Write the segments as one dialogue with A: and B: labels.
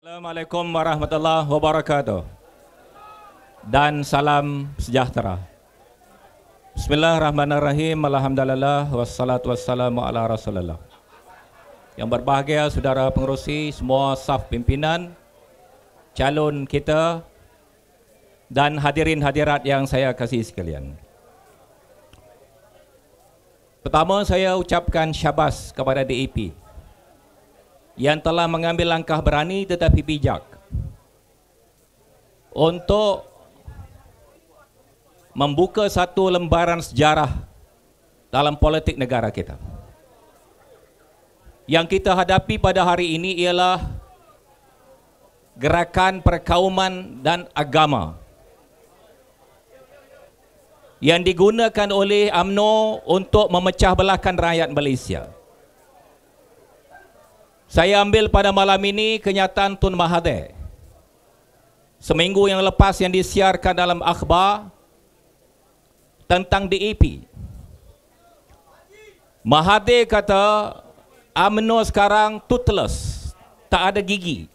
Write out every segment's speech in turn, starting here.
A: Assalamualaikum warahmatullahi wabarakatuh dan salam sejahtera. Bismillahirrahmanirrahim. Alhamdulillah wassalatu wassalamu ala Rasulullah. Yang berbahagia saudara pengerusi, semua saf pimpinan, calon kita dan hadirin hadirat yang saya kasihi sekalian. Pertama, saya ucapkan syabas kepada DAP yang telah mengambil langkah berani tetapi bijak untuk membuka satu lembaran sejarah dalam politik negara kita. Yang kita hadapi pada hari ini ialah gerakan perkauman dan agama yang digunakan oleh UMNO untuk memecah belahkan rakyat Malaysia. Saya ambil pada malam ini kenyataan Tun Mahathir seminggu yang lepas yang disiarkan dalam akhbar tentang DAP. Mahathir kata UMNO sekarang toothless, tak ada gigi.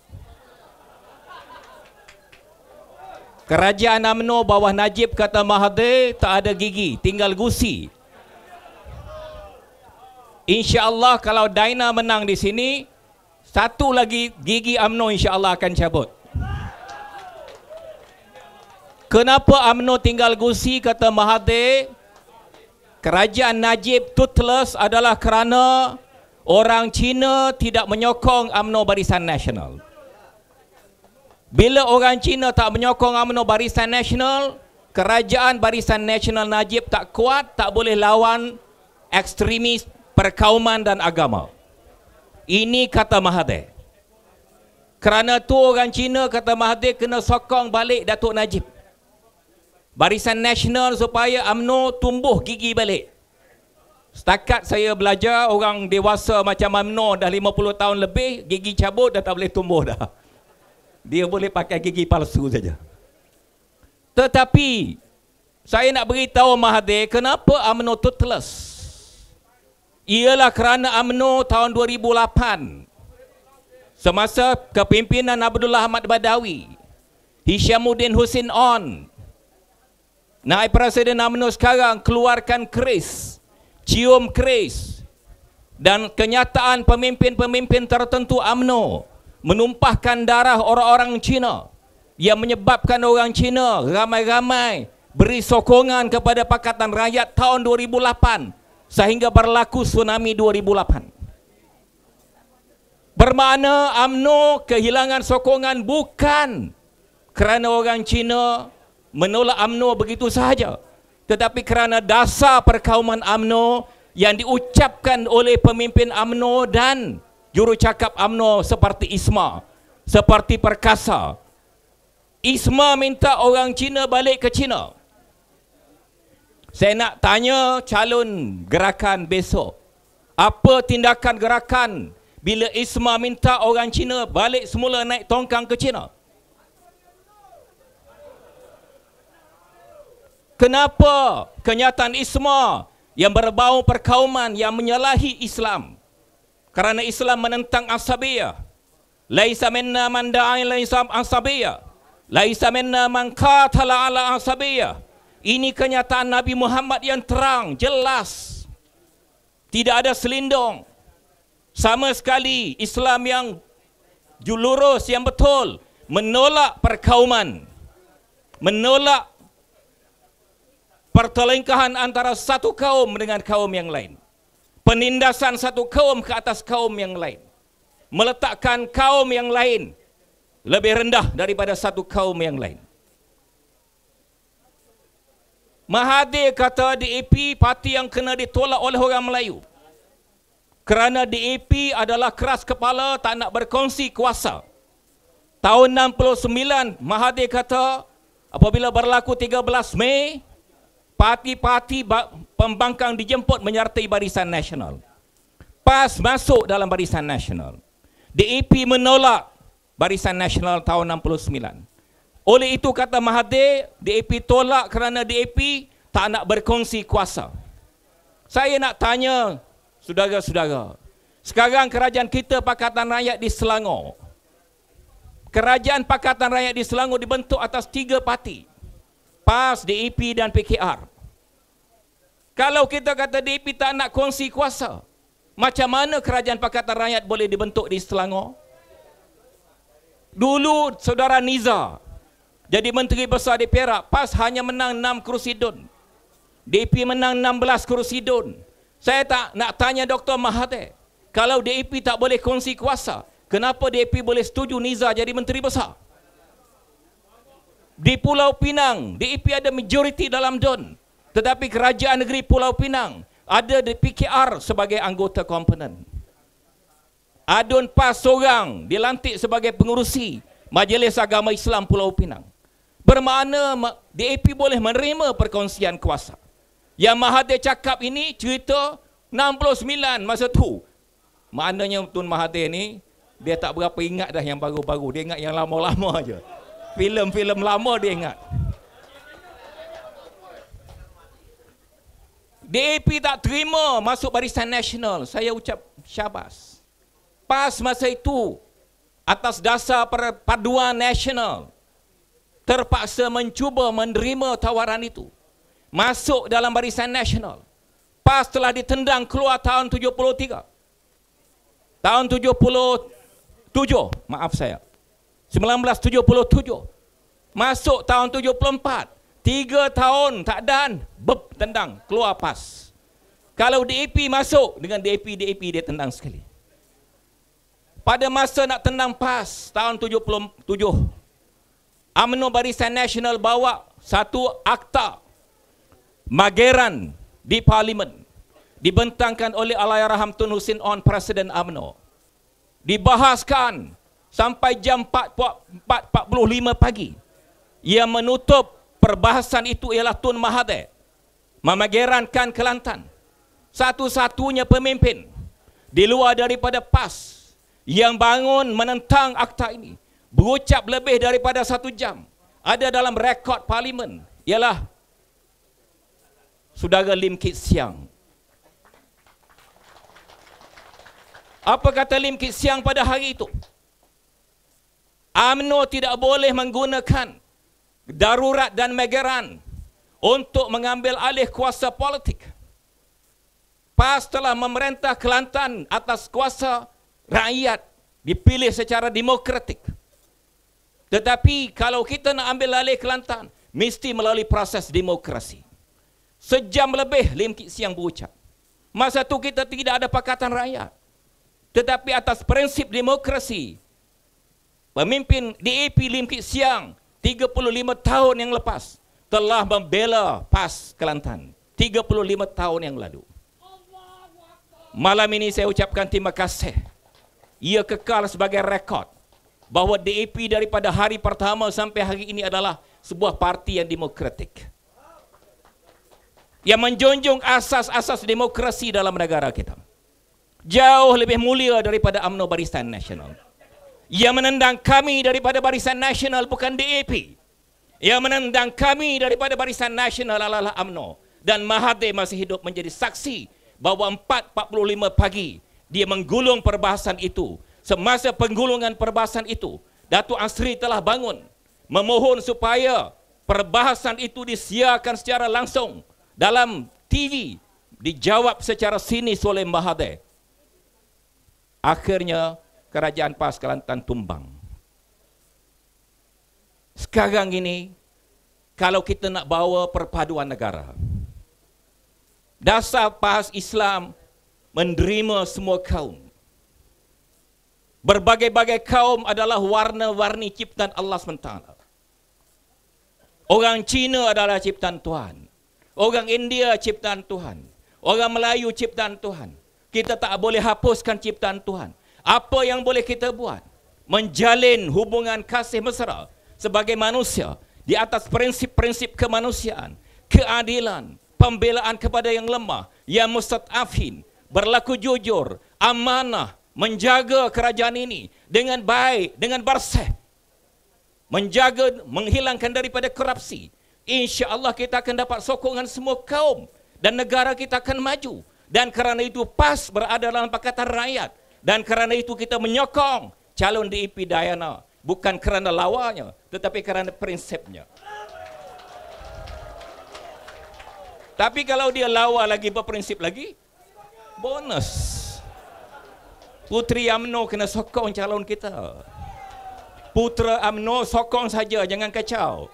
A: Kerajaan UMNO bawah Najib, kata Mahathir, tak ada gigi, tinggal gusi. InsyaAllah kalau Daina menang di sini, satu lagi gigi UMNO insya-Allah akan cabut. Kenapa UMNO tinggal gusi, kata Mahathir? Kerajaan Najib toothless adalah kerana orang Cina tidak menyokong UMNO Barisan Nasional. Bila orang Cina tak menyokong UMNO Barisan Nasional, kerajaan Barisan Nasional Najib tak kuat, tak boleh lawan ekstremis perkauman dan agama. Ini kata Mahathir. Kerana tu orang Cina, kata Mahathir, kena sokong balik Datuk Najib, Barisan Nasional, supaya UMNO tumbuh gigi balik. Setakat saya belajar, orang dewasa macam UMNO dah 50 tahun lebih, gigi cabut dah tak boleh tumbuh dah. Dia boleh pakai gigi palsu saja. Tetapi saya nak beritahu Mahathir, kenapa UMNO toothless? Ialah kerana UMNO tahun 2008 semasa kepimpinan Abdullah Ahmad Badawi, Hishamuddin Hussein On, Naib Presiden UMNO sekarang, keluarkan keris, cium keris, dan kenyataan pemimpin-pemimpin tertentu UMNO menumpahkan darah orang-orang Cina yang menyebabkan orang Cina ramai-ramai beri sokongan kepada Pakatan Rakyat tahun 2008 sehingga berlaku tsunami 2008. Bermakna UMNO kehilangan sokongan bukan kerana orang Cina menolak UMNO begitu sahaja, tetapi kerana dasar perkauman UMNO yang diucapkan oleh pemimpin UMNO dan jurucakap UMNO seperti Isma, seperti Perkasa. Isma minta orang Cina balik ke Cina. Saya nak tanya calon gerakan besok, apa tindakan gerakan bila Isma minta orang Cina balik semula naik tongkang ke Cina? Kenapa kenyataan Isma yang berbau perkauman yang menyalahi Islam? Kerana Islam menentang asabiyah. Laisa minna man da'a ila asabiyah. Laisa minna man qatala ala asabiyah. Ini kenyataan Nabi Muhammad yang terang, jelas. Tidak ada selindung. Sama sekali Islam yang lurus, yang betul, menolak perkauman, menolak pertelingkahan antara satu kaum dengan kaum yang lain, penindasan satu kaum ke atas kaum yang lain, meletakkan kaum yang lain lebih rendah daripada satu kaum yang lain. Mahathir kata DAP parti yang kena ditolak oleh orang Melayu kerana DAP adalah keras kepala, tak nak berkongsi kuasa. Tahun 69 Mahathir kata apabila berlaku 13 Mei, parti-parti pembangkang dijemput menyertai Barisan Nasional. PAS masuk dalam Barisan Nasional. DAP menolak Barisan Nasional tahun 69. Oleh itu kata Mahathir, DAP tolak kerana DAP tak nak berkongsi kuasa. Saya nak tanya saudara-saudara, sekarang kerajaan kita Pakatan Rakyat di Selangor, Kerajaan Pakatan Rakyat di Selangor dibentuk atas 3 parti. PAS, DAP dan PKR. Kalau kita kata DAP tak nak kongsi kuasa, macam mana Kerajaan Pakatan Rakyat boleh dibentuk di Selangor? Dulu saudara Niza jadi Menteri Besar di Perak, PAS hanya menang 6 kerusi DUN. DAP menang 16 kerusi DUN. Saya tak nak tanya Dr. Mahathir, kalau DAP tak boleh kongsi kuasa, kenapa DAP boleh setuju Niza jadi Menteri Besar? Di Pulau Pinang, DAP ada majoriti dalam DUN. Tetapi Kerajaan Negeri Pulau Pinang ada di PKR sebagai anggota komponen. Adun PAS seorang dilantik sebagai pengurusi Majlis Agama Islam Pulau Pinang. Bermakna DAP boleh menerima perkongsian kuasa. Yang Mahathir cakap ini cerita 69 masa tu. Maknanya Tun Mahathir ni, dia tak berapa ingat dah yang baru-baru. Dia ingat yang lama-lama je. Filem-filem lama dia ingat. DAP tak terima masuk Barisan Nasional. Saya ucap syabas. PAS masa itu, atas dasar perpaduan nasional, terpaksa mencuba menerima tawaran itu. Masuk dalam Barisan Nasional. PAS telah ditendang keluar tahun 73. Tahun 77, maaf saya. 1977. Masuk tahun 74. 3 tahun tak dan, tendang, keluar PAS. Kalau DAP masuk, dengan DAP dia tendang sekali. Pada masa nak tendang PAS, tahun 77, UMNO Barisan Nasional bawa satu akta mageran di Parlimen. Dibentangkan oleh Allahyarham Tun Hussein On, Presiden UMNO. Dibahaskan sampai jam 4.45 pagi. Yang menutup perbahasan itu ialah Tun Mahathir memagerankan Kelantan. Satu-satunya pemimpin di luar daripada PAS yang bangun menentang akta ini, berucap lebih daripada 1 jam. Ada dalam rekod Parlimen ialah Saudara Lim Kit Siang. Apa kata Lim Kit Siang pada hari itu? UMNO tidak boleh menggunakan darurat dan mageran untuk mengambil alih kuasa politik. PAS telah memerintah Kelantan atas kuasa rakyat, dipilih secara demokratik. Tetapi kalau kita nak ambil alih Kelantan, mesti melalui proses demokrasi. Sejam lebih Lim Kit Siang berucap. Masa tu kita tidak ada Pakatan Rakyat. Tetapi atas prinsip demokrasi, pemimpin DAP Lim Kit Siang 35 tahun yang lepas telah membela PAS Kelantan. 35 tahun yang lalu. Malam ini saya ucapkan terima kasih. Ia kekal sebagai rekod bahawa DAP daripada hari pertama sampai hari ini adalah sebuah parti yang demokratik, yang menjunjung asas-asas demokrasi dalam negara kita. Jauh lebih mulia daripada UMNO Barisan Nasional. Yang menendang kami daripada Barisan Nasional bukan DAP. Yang menendang kami daripada Barisan Nasional adalah UMNO. Dan Mahathir masih hidup menjadi saksi bahawa 4.45 pagi dia menggulung perbahasan itu. Semasa penggulungan perbahasan itu, Datuk Asri telah bangun memohon supaya perbahasan itu disiarkan secara langsung dalam TV. Dijawab secara sinis oleh Mahathir. Akhirnya Kerajaan PAS Kelantan tumbang. Sekarang ini, kalau kita nak bawa perpaduan negara, dasar PAS Islam menerima semua kaum. Berbagai-bagai kaum adalah warna-warni ciptaan Allah SWT. Orang Cina adalah ciptaan Tuhan. Orang India ciptaan Tuhan. Orang Melayu ciptaan Tuhan. Kita tak boleh hapuskan ciptaan Tuhan. Apa yang boleh kita buat? Menjalin hubungan kasih mesra sebagai manusia di atas prinsip-prinsip kemanusiaan, keadilan, pembelaan kepada yang lemah, yang mustad'afin, berlaku jujur, amanah, menjaga kerajaan ini dengan baik, dengan bersih, menjaga, menghilangkan daripada korupsi. Insya-Allah kita akan dapat sokongan semua kaum dan negara kita akan maju. Dan kerana itu PAS berada dalam Pakatan Rakyat. Dan kerana itu kita menyokong calon DAP Dayana Bukan kerana lawanya, tetapi kerana prinsipnya. Tapi kalau dia lawa lagi, berprinsip lagi, bonus. Puteri UMNO kena sokong calon kita. Putera UMNO sokong saja, jangan kacau.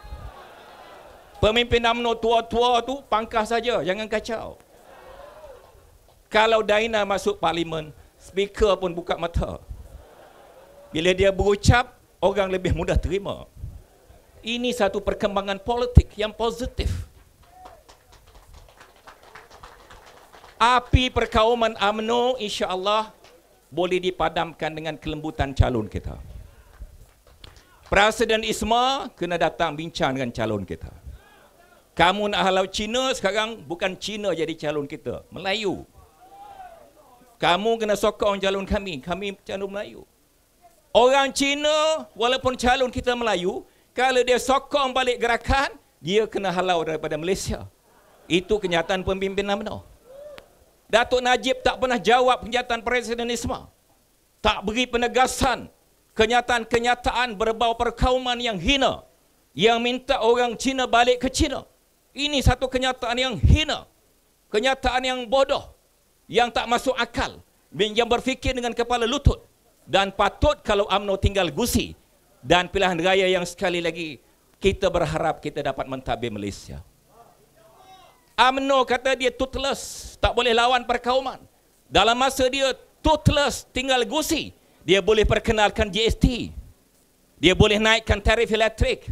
A: Pemimpin UMNO tua-tua tu pangkas saja, jangan kacau. Kalau Daina masuk parlimen, speaker pun buka mata. Bila dia berucap, orang lebih mudah terima. Ini satu perkembangan politik yang positif. Api perkauman UMNO insya-Allah boleh dipadamkan dengan kelembutan calon kita. Presiden Isma kena datang bincang dengan calon kita. Kamu nak halau Cina, sekarang bukan Cina jadi calon kita, Melayu. Kamu kena sokong calon kami calon Melayu. Orang Cina, walaupun calon kita Melayu, kalau dia sokong balik gerakan, dia kena halau daripada Malaysia. Itu kenyataan pemimpin UMNO. Datuk Najib tak pernah jawab kenyataan Presiden Isma. Tak beri penegasan kenyataan-kenyataan berbau perkauman yang hina, yang minta orang Cina balik ke Cina. Ini satu kenyataan yang hina, kenyataan yang bodoh, yang tak masuk akal, yang berfikir dengan kepala lutut. Dan patut kalau UMNO tinggal gusi. Dan pilihan raya yang sekali lagi, kita berharap kita dapat mentadbir Malaysia. UMNO kata dia toothless, tak boleh lawan perkauman. Dalam masa dia toothless, tinggal gusi, dia boleh perkenalkan GST. Dia boleh naikkan tarif elektrik.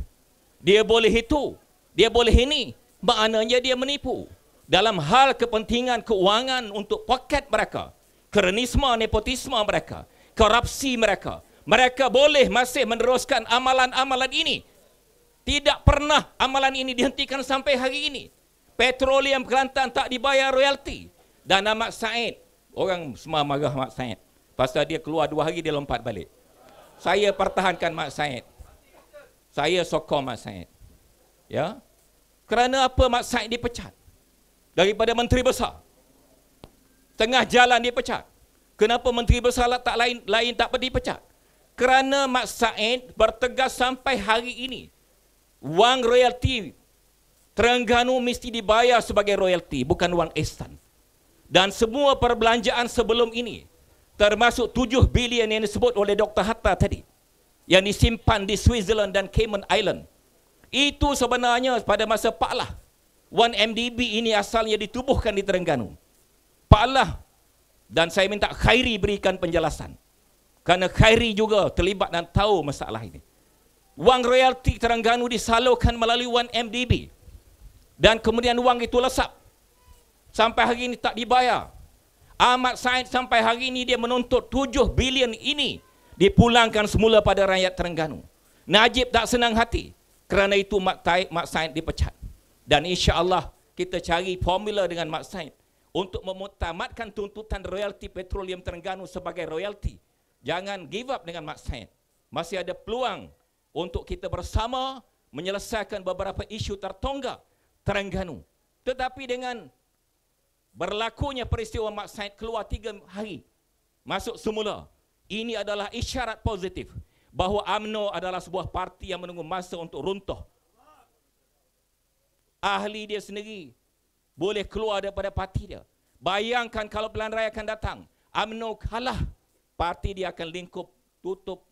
A: Dia boleh itu, dia boleh ini. Maknanya dia menipu. Dalam hal kepentingan keuangan untuk poket mereka, krenisme, nepotisme mereka, korupsi mereka, mereka boleh masih meneruskan amalan-amalan ini. Tidak pernah amalan ini dihentikan sampai hari ini. Petroleum Kelantan tak dibayar royalti. Dan Ahmad Said, orang semua marah Ahmad Said. Pasal dia keluar 2 hari, dia lompat balik. Saya pertahankan Mak Said. Saya sokong Mak Said. Ya? Kerana apa Mak Said dipecat? Daripada menteri besar. Tengah jalan dipecat. Kenapa menteri besar tak lain tak dipecat? Kerana Mak Said bertegas sampai hari ini, wang royalti Terengganu mesti dibayar sebagai royalti, bukan wang ihsan. Dan semua perbelanjaan sebelum ini, termasuk 7 bilion yang disebut oleh Dr. Hatta tadi, yang disimpan di Switzerland dan Cayman Island, itu sebenarnya pada masa Pak Lah, 1MDB ini asalnya ditubuhkan di Terengganu. Pak Lah, dan saya minta Khairi berikan penjelasan, kerana Khairi juga terlibat dan tahu masalah ini. Wang royalti Terengganu disalurkan melalui 1MDB, dan kemudian wang itu lesap. Sampai hari ini tak dibayar. Ahmad Said sampai hari ini dia menuntut 7 bilion ini dipulangkan semula pada rakyat Terengganu. Najib tak senang hati. Kerana itu Mak Said dipecat. Dan insya-Allah kita cari formula dengan Mak Said untuk memutamatkan tuntutan royalti petroleum Terengganu sebagai royalti. Jangan give up dengan Mak Said. Masih ada peluang untuk kita bersama menyelesaikan beberapa isu tertonggak Terengganu. Tetapi dengan berlakunya peristiwa Mak Said keluar 3 hari masuk semula, ini adalah isyarat positif bahawa UMNO adalah sebuah parti yang menunggu masa untuk runtuh. Ahli dia sendiri boleh keluar daripada parti dia. Bayangkan kalau pilihan raya akan datang, UMNO kalah, parti dia akan lingkup tutup.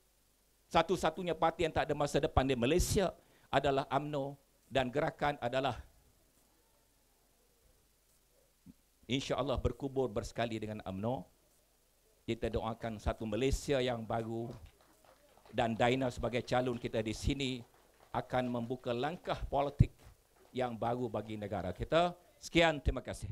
A: Satu-satunya parti yang tak ada masa depan di Malaysia adalah UMNO, dan gerakan adalah insya-Allah berkubur bersekali dengan UMNO. Kita doakan satu Malaysia yang baru, dan Daina sebagai calon kita di sini akan membuka langkah politik yang baru bagi negara kita. Sekian, terima kasih.